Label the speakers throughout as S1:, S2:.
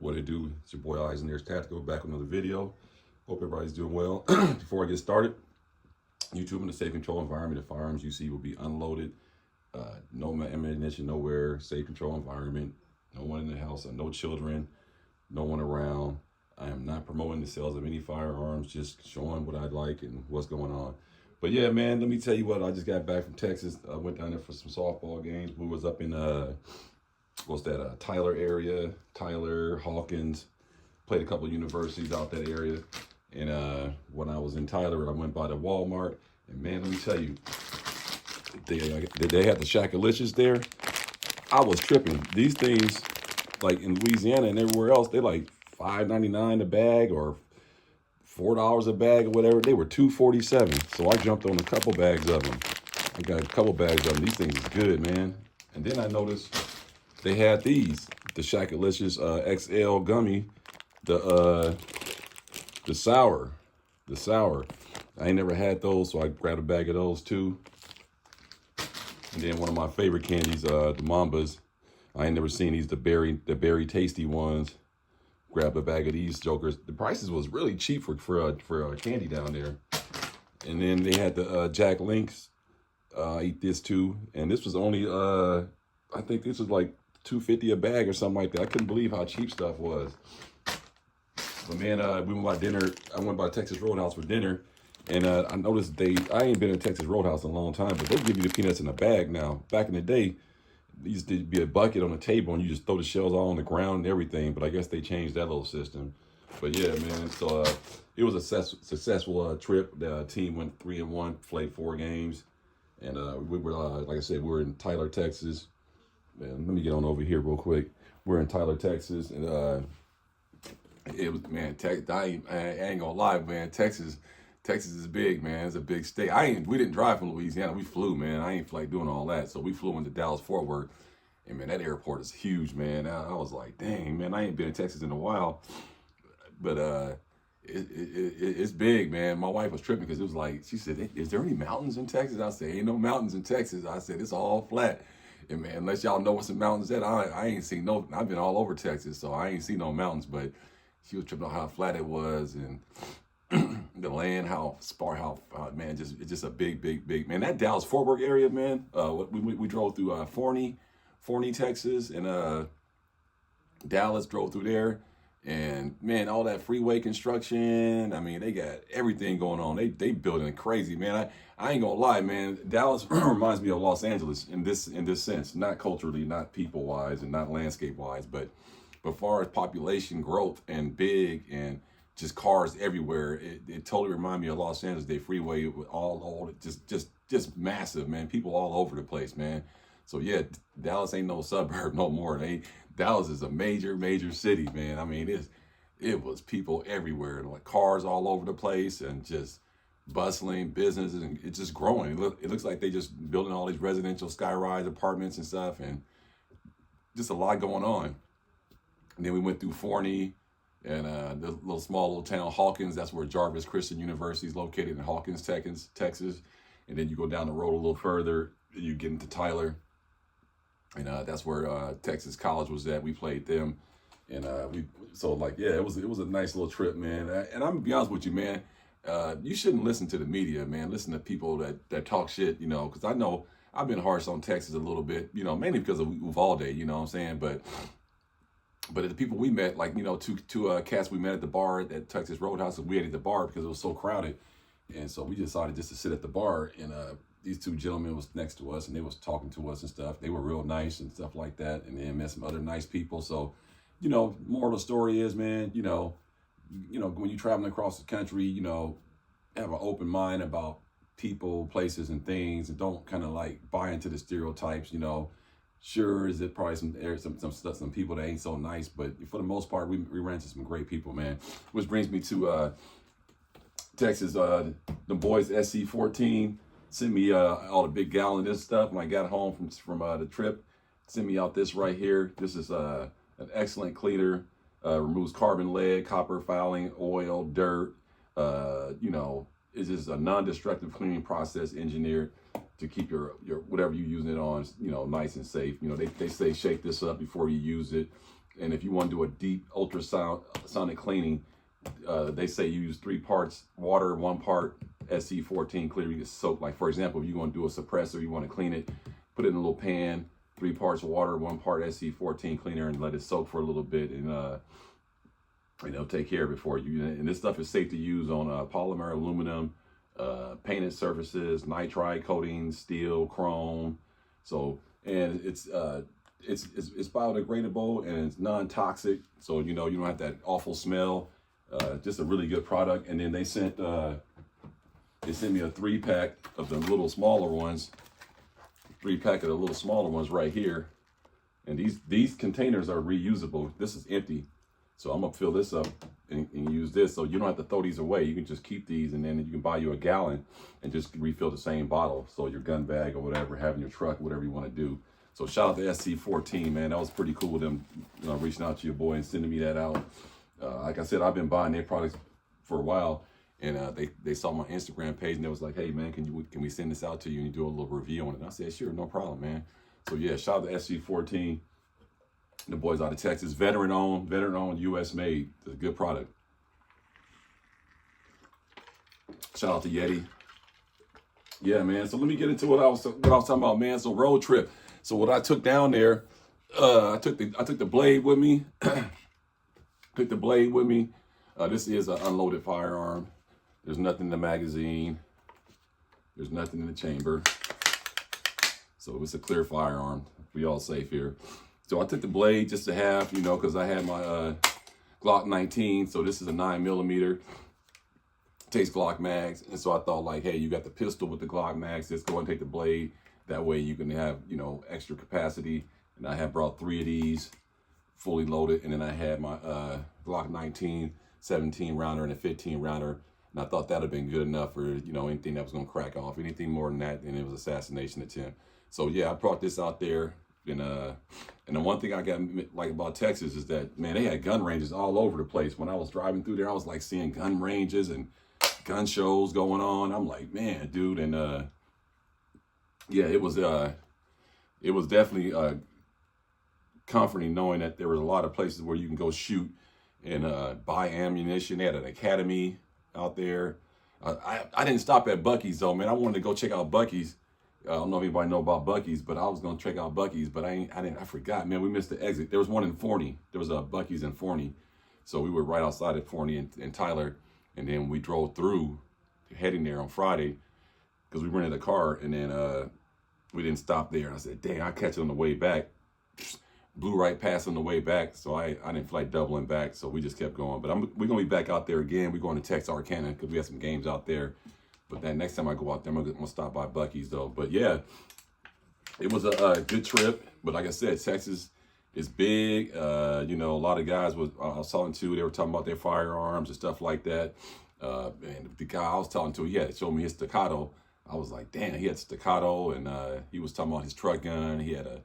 S1: What it do? It's your boy Eyes and Ears Tactical back with another video. Hope everybody's doing well. Before I get started, YouTube in a safe control environment. The firearms you see will be unloaded. No ammunition nowhere. Safe control environment. No one in the house. No children. No one around. I am not promoting the sales of any firearms. Just showing what I like and what's going on. But yeah, man, let me tell you what. I just got back from Texas. I went down there for some softball games. We was up in what's that? Tyler area. Tyler, Hawkins. Played a couple of universities out that area. And when I was in Tyler, I went by the Walmart. And man, let me tell you, they had the Shackalicious there. I was tripping. These things, like in Louisiana and everywhere else, they like $5.99 a bag or $4 a bag or whatever. They were $2.47. So I jumped on a couple bags of them. I got a couple bags of them. These things is good, man. And then I noticed they had these, the Shackalicious XL gummy, the sour. I ain't never had those, so I grabbed a bag of those too. And then one of my favorite candies, the Mambas. I ain't never seen these, the berry tasty ones. Grabbed a bag of these jokers. The prices was really cheap for candy down there. And then they had the Jack Links. I eat this too, and this was only I think this was like $2.50 a bag or something like that. I couldn't believe how cheap stuff was. But man, we went by dinner. I went by Texas Roadhouse for dinner, and I noticed I ain't been to Texas Roadhouse in a long time, but they give you the peanuts in a bag now. Back in the day, there used to be a bucket on the table, and you just throw the shells all on the ground and everything. But I guess they changed that little system. But yeah, man. So it was a successful trip. The team went 3-1, played 4 games, and we were like I said, we were in Tyler, Texas. Man, let me get on over here real quick. We're in Tyler, Texas, and it was, man, I ain't gonna lie, man. Texas is big, man. It's a big state. We didn't drive from Louisiana. We flew, man. I ain't like doing all that. So we flew into Dallas Fort Worth, and man, that airport is huge, man. I was like, dang, man, I ain't been in Texas in a while, but it's big, man. My wife was tripping because it was like, she said, "Is there any mountains in Texas?" I said, "Ain't no mountains in Texas." I said, "It's all flat." And man, unless y'all know what's the mountains at, I ain't seen no. I've been all over Texas, so I ain't seen no mountains, but she was tripping on how flat it was and the land, how man, it's just a big man. That Dallas Fort Worth area, man. We drove through Forney, Texas, and Dallas, drove through there, and man, all that freeway construction. I mean, they got everything going on. They building crazy, man. I ain't gonna lie, man. Dallas reminds me of Los Angeles in this sense, not culturally, not people wise, and not landscape wise, but far as population growth and big and just cars everywhere, it totally reminded me of Los Angeles. They freeway with all just massive, man. People all over the place, man. So yeah, Dallas ain't no suburb no more. Dallas is a major city, man. I mean, it was people everywhere, like cars all over the place, and just bustling businesses, and it's just growing. It looks like they just building all these residential sky-rise apartments and stuff, and just a lot going on. And then we went through Forney and the small little town Hawkins. That's where Jarvis Christian University is located, in Hawkins, Texas. And then you go down the road a little further, you get into Tyler, and that's where Texas College was at. We played them, and it was a nice little trip, man. And I'm gonna be honest with you, man. You shouldn't listen to the media, man. Listen to people that talk shit, because I know I've been harsh on Texas a little bit, mainly because of Uvalde, you know what I'm saying, but the people we met, like, two cats we met at the bar at Texas Roadhouse, and we ate at the bar because it was so crowded. And so we decided just to sit at the bar, and these two gentlemen was next to us, and they was talking to us and stuff. They were real nice and stuff like that, and then met some other nice people. So, moral of the story is, man, when you're traveling across the country, have an open mind about people, places, and things, and don't kind of like buy into the stereotypes, Sure, is it probably some people that ain't so nice, but for the most part, we ran into some great people, man. Which brings me to Texas. The boys SC14 sent me all the big gallon of this stuff when I got home from the trip. Sent me out this right here. This is an excellent cleaner. Removes carbon, lead, copper, fouling, oil, dirt. It's just a non-destructive cleaning process engineered to keep your whatever you're using it on, nice and safe. They say shake this up before you use it. And if you want to do a deep ultrasonic cleaning, they say you use 3 parts water, 1 part SC14 clear. You get soaked. Like for example, if you want to do a suppressor, you want to clean it, put it in a little pan, 3 parts water, 1 part SC14 cleaner, and let it soak for a little bit, and they'll take care of it for you. And this stuff is safe to use on polymer, aluminum, painted surfaces, nitride coatings, steel, chrome. So, and it's biodegradable and it's non-toxic. So, you know, you don't have that awful smell. Just a really good product. And then they sent me a 3-pack of the little smaller ones. 3-pack of the little smaller ones right here. And these containers are reusable. This is empty. So I'm gonna fill this up and use this. So you don't have to throw these away. You can just keep these, and then you can buy you a gallon and just refill the same bottle. So your gun bag or whatever, having your truck, whatever you want to do. So shout out to SC14, man. That was pretty cool with them, you know, reaching out to your boy and sending me that out. Like I said, I've been buying their products for a while, and they saw my Instagram page and they was like, hey man, can we send this out to you and you do a little review on it? And I said, sure, no problem, man. So yeah, shout out to SC14. The boys out of Texas, veteran owned, U.S. made. It's a good product. Shout out to Yeti. Yeah, man. So let me get into what I was talking about, man. So road trip. So what I took down there, I took the blade with me. Took the blade with me. This is an unloaded firearm. There's nothing in the magazine. There's nothing in the chamber. So it's a clear firearm. We all safe here. So I took the blade just to have, you know, because I had my Glock 19. So this is a 9mm. Takes Glock mags. And so I thought like, hey, you got the pistol with the Glock mags. Just go and take the blade. That way you can have, you know, extra capacity. And I had brought 3 of these fully loaded. And then I had my Glock 19, 17 rounder and a 15 rounder. And I thought that would have been good enough for, you know, anything that was going to crack off. Anything more than that, then it was assassination attempt. So yeah, I brought this out there. And the one thing I got like about Texas is that, man, they had gun ranges all over the place. When I was driving through there, I was like seeing gun ranges and gun shows going on. I'm like, man, dude. And yeah, it was definitely comforting knowing that there was a lot of places where you can go shoot and buy ammunition. They had an academy out there. I didn't stop at Buc-ee's though, man. I wanted to go check out Buc-ee's. I don't know if anybody know about Buc-ee's, but I was gonna check out Buc-ee's, but I forgot, man. We missed the exit. There was one in Forney. There was a Buc-ee's in Forney, so we were right outside of Forney and Tyler, and then we drove through, heading there on Friday, because we rented a car, and then we didn't stop there. And I said, dang, I catch it on the way back. Blew right past on the way back, so I didn't feel like doubling back, so we just kept going. But we're gonna be back out there again. We're going to Texarkana because we have some games out there. But then next time I go out there, I'm gonna stop by Buc-ee's though. But yeah, it was a good trip. But like I said, Texas is big. You know, a lot of guys I was talking to, they were talking about their firearms and stuff like that. And the guy I was talking to, he had showed me his staccato. I was like, damn, he had staccato, and he was talking about his truck gun. He had an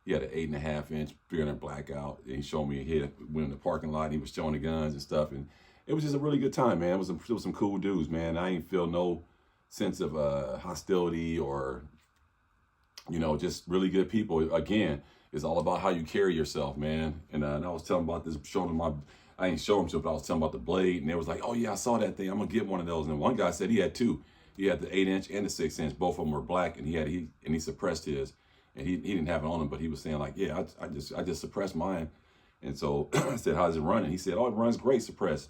S1: 8.5-inch 300 blackout. And he showed me went in the parking lot. And he was showing the guns and stuff, and it was just a really good time, man. It was some cool dudes, man. I ain't feel no sense of hostility or, you know, just really good people. Again, it's all about how you carry yourself, man. And I was telling about this, showing them I ain't showing them, but I was telling about the blade, and they was like, oh yeah, I saw that thing. I'm gonna get one of those. And one guy said he had 2. He had the 8-inch and the 6-inch. Both of them were black, and he suppressed his, and he didn't have it on him, but he was saying like, yeah, I just suppressed mine. And so I said, how's it running? He said, oh, it runs great suppressed.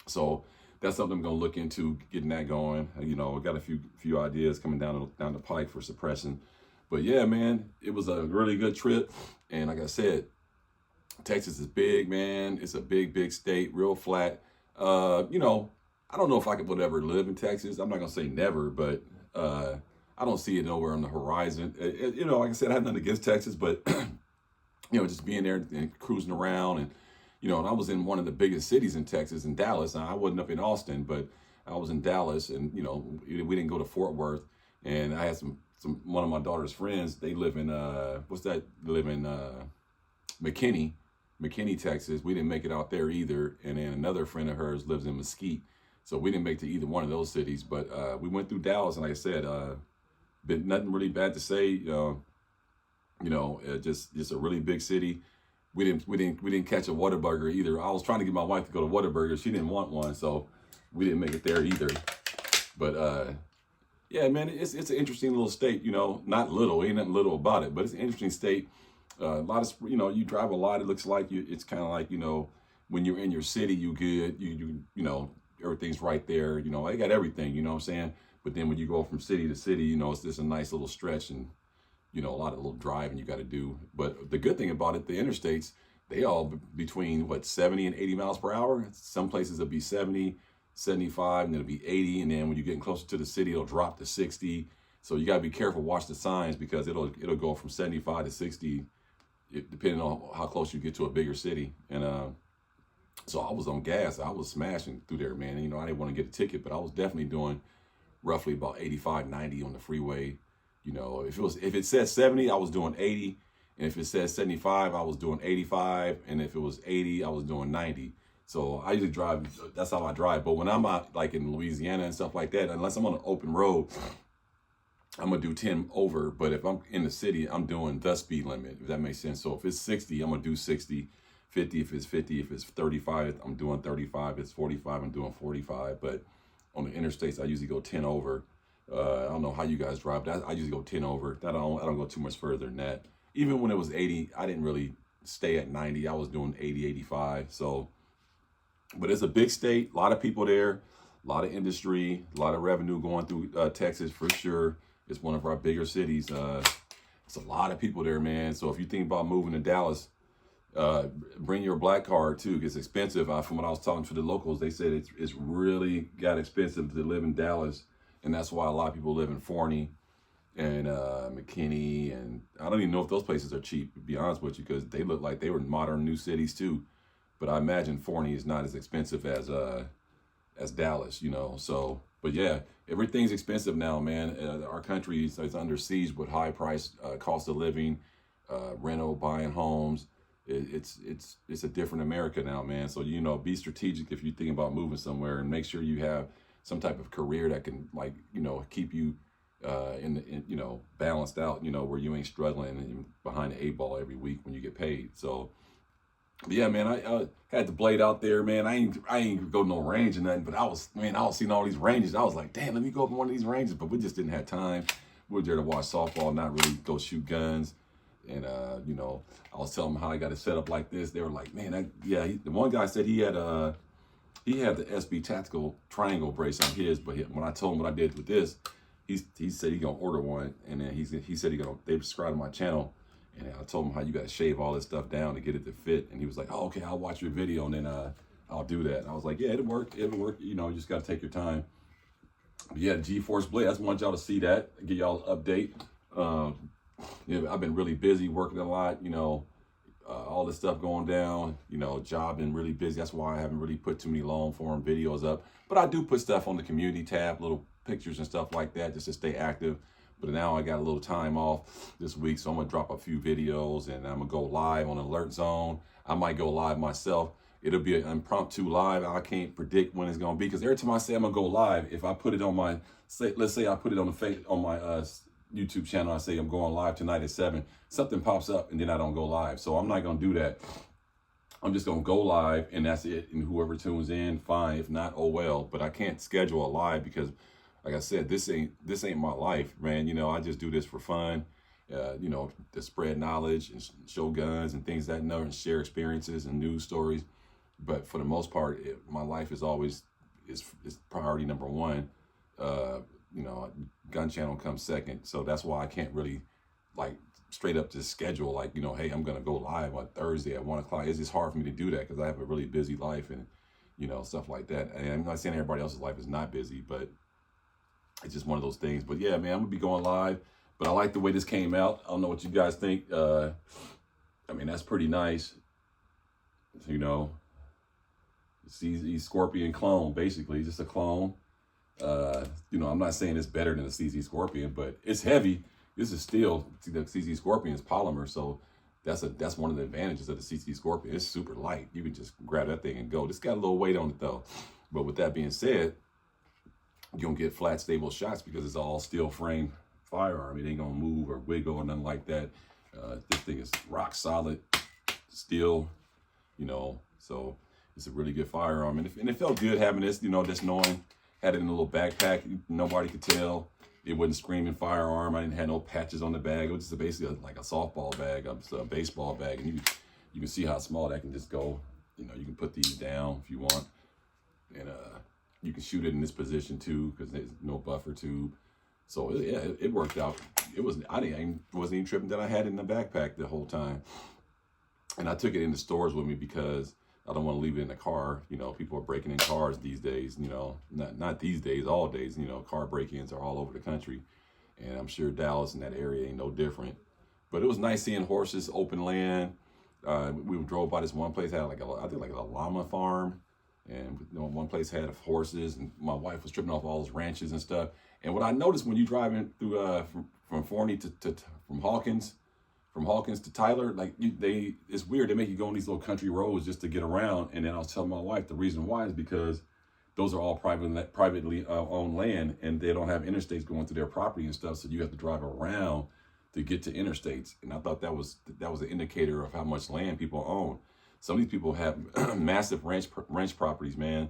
S1: So that's something I'm gonna look into, getting that going. You know, I got a few ideas coming down the pike for suppression. But yeah, man, it was a really good trip. And like I said, Texas is big, man. It's a big state, real flat. You know, I don't know if I would ever live in Texas. I'm not gonna say never, but I don't see it nowhere on the horizon. You know, like I said, I have nothing against Texas, but you know, just being there and cruising around, and you know, and I was in one of the biggest cities in Texas, in Dallas. Now, I wasn't up in Austin, but I was in Dallas, and you know, we didn't go to Fort Worth. And I had one of my daughter's friends. They live in They live in McKinney, Texas. We didn't make it out there either. And then another friend of hers lives in Mesquite, so we didn't make it to either one of those cities. But we went through Dallas, and like I said, been nothing really bad to say. You know, just a really big city. we didn't catch a Whataburger either. I was trying to get my wife to go to Whataburger. She didn't want one, so we didn't make it there either. But yeah, man, it's an interesting little state. You know, not little, ain't nothing little about it, but it's an interesting state. A lot of, you know, you drive a lot. It looks like you. It's kind of like, you know, when you're in your city, you good. You know, everything's right there. You know, they got everything. You know what I'm saying? But then when you go from city to city, you know, it's just a nice little stretch, and you know, a lot of little driving you got to do. But the good thing about it, the interstates, they all between what 70 and 80 miles per hour. Some places it'll be 70, 75, and it'll be 80, and then when you're getting closer to the city, it'll drop to 60. So you got to be careful, watch the signs, because it'll go from 75 to 60, depending on how close you get to a bigger city. And so I was on gas. I was smashing through there, man. And, you know, I didn't want to get a ticket, but I was definitely doing roughly about 85, 90 on the freeway. You know, if it said 70, I was doing 80. And if it said 75, I was doing 85. And if it was 80, I was doing 90. So I usually drive, that's how I drive. But when I'm out like in Louisiana and stuff like that, unless I'm on an open road, I'm going to do 10 over. But if I'm in the city, I'm doing the speed limit, if that makes sense. So if it's 60, I'm going to do 60. 50 if it's 50. If it's 35, I'm doing 35. If it's 45, I'm doing 45. But on the interstates, I usually go 10 over. I don't know how you guys drive. I usually go 10 over. I don't go too much further than that. Even when it was 80, I didn't really stay at 90. I was doing 80, 85. So, but it's a big state. A lot of people there. A lot of industry. A lot of revenue going through Texas for sure. It's one of our bigger cities. It's a lot of people there, man. So if you think about moving to Dallas, bring your black card too. It's expensive. From what I was talking to the locals, they said it's really got expensive to live in Dallas. And that's why a lot of people live in Forney and McKinney, and I don't even know if those places are cheap, to be honest with you, because they look like they were modern new cities too. But I imagine Forney is not as expensive as Dallas, you know. So, but yeah, everything's expensive now, man. Our country is under siege with high price, cost of living, rental, buying homes. It's a different America now, man. So, you know, be strategic if you think about moving somewhere, and make sure you have some type of career that can, like, you know, keep you in you know, balanced out, you know, where you ain't struggling and behind the 8 ball every week when you get paid. So, but yeah, man, I had the blade out there, man. I ain't go no range or nothing, but I was seeing all these ranges. I was like, damn, let me go up in one of these ranges, but we just didn't have time. We were there to watch softball, not really go shoot guns. And you know, I was telling them how I got it set up like this. They were like, man, the one guy said he had the SB Tactical Triangle brace on his, but when I told him what I did with this, he said he gonna order one, and then he said they subscribed to my channel, and I told him how you gotta shave all this stuff down to get it to fit, and he was like, oh, okay, I'll watch your video, and then I'll do that. And I was like, yeah, it'll work, you know, you just gotta take your time. But yeah, the G-Force Blade, I just want y'all to see that, give y'all an update. You know, I've been really busy, working a lot, you know, all this stuff going down, you know, job been really busy. That's why I haven't really put too many long form videos up, but I do put stuff on the community tab, little pictures and stuff like that, just to stay active. But now I got a little time off this week, so I'm gonna drop a few videos, and I'm gonna go live on Alert Zone. I might go live myself. It'll be an impromptu live. I can't predict when it's gonna be, because every time I say I'm gonna go live, if I put it on my, let's say I put it on my YouTube channel, I say I'm going live tonight at 7, something pops up and then I don't go live. So I'm not gonna do that. I'm just gonna go live, and that's it. And whoever tunes in, fine. If not, oh well. But I can't schedule a live because, like I said, this ain't my life, man. You know, I just do this for fun, you know, to spread knowledge and show guns and things that and share experiences and news stories. But for the most part, my life is always is priority number one. You know, gun channel comes second. So that's why I can't really, like, straight up just schedule, like, you know, hey, I'm going to go live on Thursday at 1 o'clock. It's just hard for me to do that because I have a really busy life and, you know, stuff like that. And I'm not saying everybody else's life is not busy, but it's just one of those things. But yeah, man, I'm going to be going live. But I like the way this came out. I don't know what you guys think. I mean, that's pretty nice. You know, CZ Scorpion clone, basically, just a clone. You know, I'm not saying it's better than the CZ Scorpion, but it's heavy. This is still, the CZ Scorpion is polymer, so that's one of the advantages of the CZ Scorpion. It's super light. You can just grab that thing and go. This got a little weight on it though. But with that being said, you don't get flat, stable shots because it's all steel frame firearm. It ain't gonna move or wiggle or nothing like that. This thing is rock solid. steel, you know, so it's a really good firearm. And it felt good having this, you know, just knowing, had it in a little backpack. Nobody could tell. It wasn't screaming firearm. I didn't have no patches on the bag. It was just basically like a softball bag, a baseball bag. And you can see how small that can just go. You know, you can put these down if you want. And you can shoot it in this position too, because there's no buffer tube. So yeah, it worked out. I wasn't even tripping that I had it in the backpack the whole time. And I took it into stores with me because I don't want to leave it in the car. You know, people are breaking in cars these days, you know, not these days, all days, you know, car break-ins are all over the country. And I'm sure Dallas and that area ain't no different. But it was nice seeing horses, open land. We drove by this one place, had like I think like a llama farm. And you know, one place had horses, and my wife was tripping off all those ranches and stuff. And what I noticed when you driving through from Forney from Hawkins to Tyler, like it's weird. They make you go on these little country roads just to get around. And then I was telling my wife the reason why is because those are all privately owned land, and they don't have interstates going through their property and stuff. So you have to drive around to get to interstates. And I thought that was an indicator of how much land people own. Some of these people have massive ranch properties, man.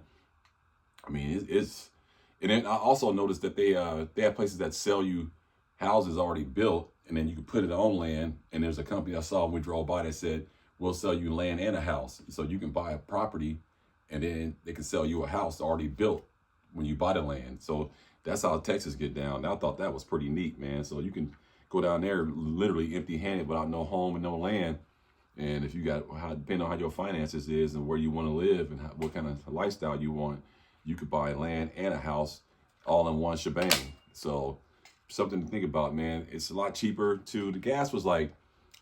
S1: I mean, and then I also noticed that they have places that sell you houses already built, and then you can put it on land. And there's a company I saw when we drove by that said, we'll sell you land and a house. So you can buy a property, and then they can sell you a house already built when you buy the land. So that's how Texas get down. And I thought that was pretty neat, man. So you can go down there literally empty-handed without no home and no land. And if you got, depending on how your finances is and where you want to live and what kind of lifestyle you want, you could buy land and a house all in one shebang. So something to think about, man. It's a lot cheaper too. The gas was like,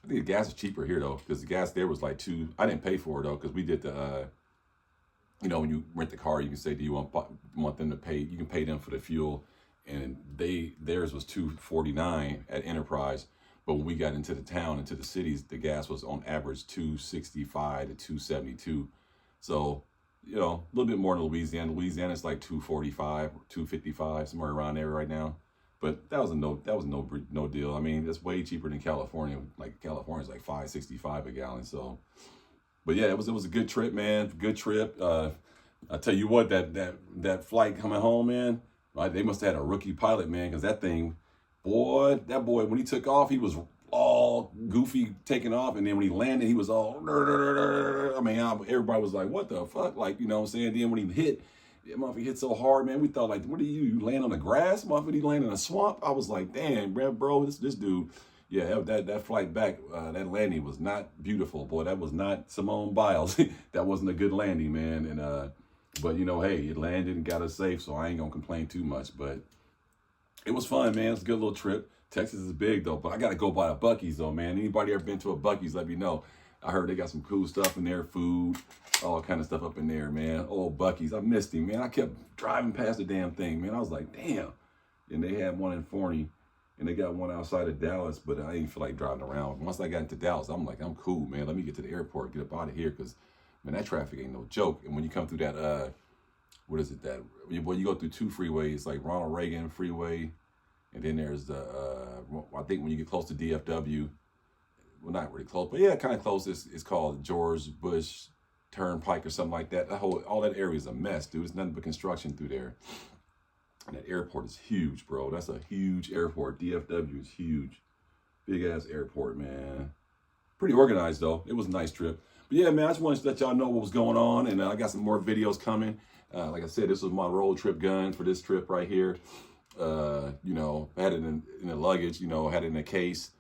S1: I think the gas is cheaper here though, because the gas there was like I didn't pay for it though, because we did the, you know, when you rent the car, you can say, do you want them to pay? You can pay them for the fuel, and theirs was $2.49 at Enterprise. But when we got into the town, into the cities, the gas was on average $2.65 to $2.72. So, you know, a little bit more than Louisiana. Louisiana's like $2.45, $2.55, somewhere around there right now. But that was no deal. I mean, it's way cheaper than California. Like California's like $5.65 a gallon. So, but yeah, it was a good trip, man. Good trip. I tell you what, that flight coming home, man, they must have had a rookie pilot, man, because that boy, when he took off, he was all goofy taking off. And then when he landed, he was all, I mean, everybody was like, what the fuck? Like, you know what I'm saying? Then when he hit, motherfucker hit so hard, man, we thought like, what are you land on the grass? Motherfucker, he land in a swamp? I was like, damn, bro, this dude, yeah, that flight back, that landing was not beautiful. Boy, that was not Simone Biles. That wasn't a good landing, man. And, but you know, hey, it landed and got us safe, so I ain't gonna complain too much, but it was fun, man. It's a good little trip. Texas is big, though, but I got to go by a Buc-ee's, though, man. Anybody ever been to a Buc-ee's, let me know. I heard they got some cool stuff in there, food, all kind of stuff up in there, man. Old Buc-ee's. I missed him, man. I kept driving past the damn thing, man. I was like, damn. And they had one in Forney, and they got one outside of Dallas, but I didn't feel like driving around. Once I got into Dallas, I'm like, I'm cool, man. Let me get to the airport, get up out of here, because, man, that traffic ain't no joke. And when you come through that, what is it, you go through two freeways, like Ronald Reagan Freeway, and then there's I think when you get close to DFW, well, not really close, but yeah, kind of close. It's called George Bush Turnpike or something like that. All that area is a mess, dude. It's nothing but construction through there. And that airport is huge, bro. That's a huge airport. DFW is huge. Big ass airport, man. Pretty organized though. It was a nice trip. But yeah, man, I just wanted to let y'all know what was going on, and I got some more videos coming. Like I said, this was my road trip gun for this trip right here. You know, I had it in the luggage, you know, had it in a case,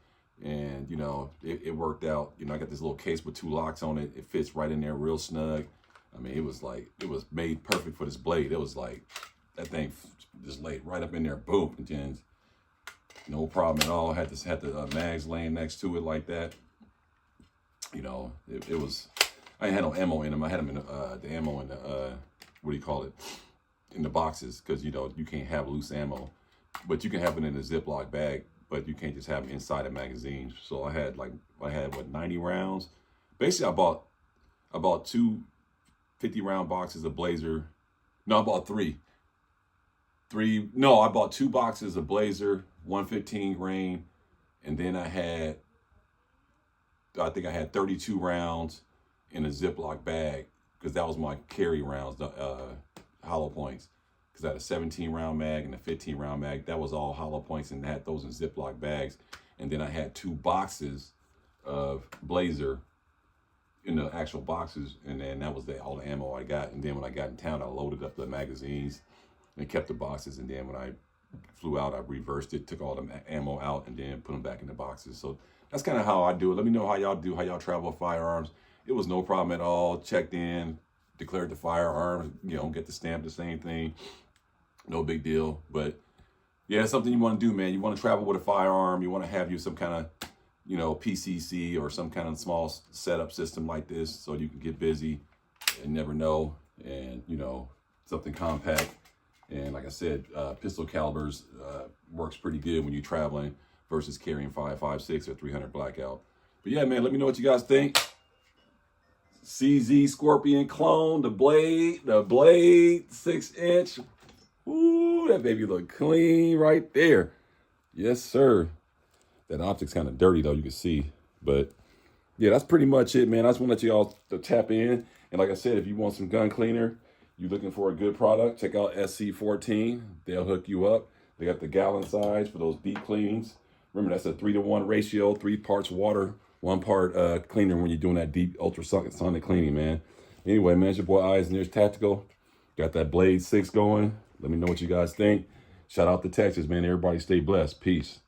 S1: and, you know, it worked out. You know, I got this little case with 2 locks on it. It fits right in there real snug. I mean, it was made perfect for this blade. It was like, that thing just laid right up in there, boom, and then no problem at all. Had the mags laying next to it like that. You know, it was, I ain't had no ammo in them. I had them in the ammo in the, what do you call it? In the boxes, because, you know, you can't have loose ammo, but you can have it in a Ziploc bag, but you can't just have it inside a magazine. So I had what, 90 rounds. Basically, I bought 2 50-round boxes of Blazer. No, I bought three. No, I bought 2 boxes of Blazer, 115 grain, and then I had I think I had 32 rounds in a Ziploc bag because that was my carry rounds, the hollow points. Because I had a 17 round mag and a 15 round mag. That was all hollow points, and I had those in Ziploc bags. And then I had 2 boxes of Blazer in the actual boxes, and then that was all the ammo I got. And then when I got in town, I loaded up the magazines and kept the boxes. And then when I flew out, I reversed it, took all the ammo out, and then put them back in the boxes. So that's kind of how I do it. Let me know how y'all do, how y'all travel with firearms. It was no problem at all. Checked in, declared the firearms, you know, get the stamp, the same thing. No big deal. But yeah, it's something you want to do, man. You want to travel with a firearm. You want to have you some kind of, you know, PCC or some kind of small setup system like this so you can get busy and never know. And, you know, something compact. And like I said, pistol calibers works pretty good when you're traveling versus carrying 5.56 or 300 blackout. But yeah, man, let me know what you guys think. CZ Scorpion clone, the blade 6-inch. Ooh, that baby look clean right there. Yes, sir. That optic's kind of dirty though, you can see. But yeah, that's pretty much it, man. I just want to let you all to tap in. And like I said, if you want some gun cleaner, you're looking for a good product, check out SC14. They'll hook you up. They got the gallon size for those deep cleans. Remember, that's a 3-to-1 ratio, 3 parts water, 1 part cleaner when you're doing that deep ultrasonic cleaning, man. Anyway, man, it's your boy Eyes and Ears Tactical. Got that Blade 6 going. Let me know what you guys think. Shout out to Texas, man. Everybody stay blessed. Peace.